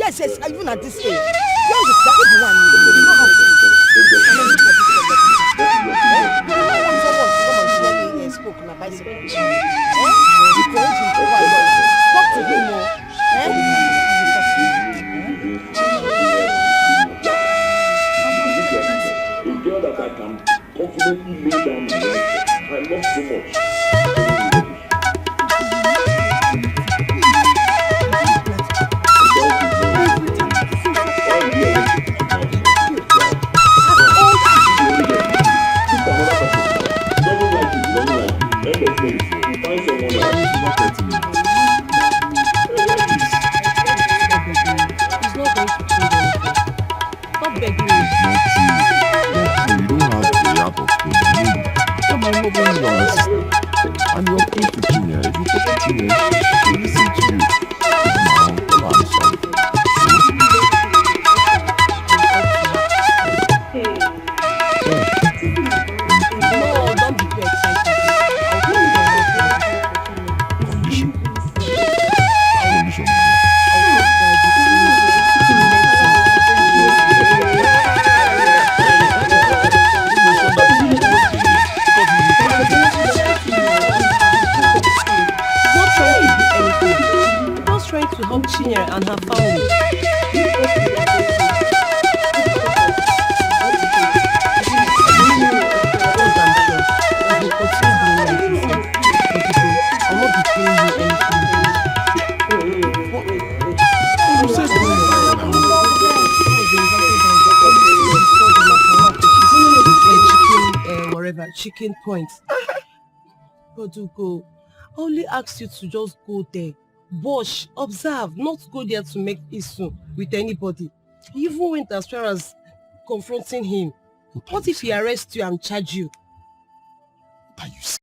Yes, even at this age. You understand? Everyone, you know how to do it. Spoke on a bicycle. Talk to him more. A girl that I can confidently lay down my life. I love so much. And her family. Chicken points. But to go, I only asked you to just go there. Watch, observe, not go there to make issue with anybody. You even went as far as confronting him. What if he arrests you and charge you? What are you saying?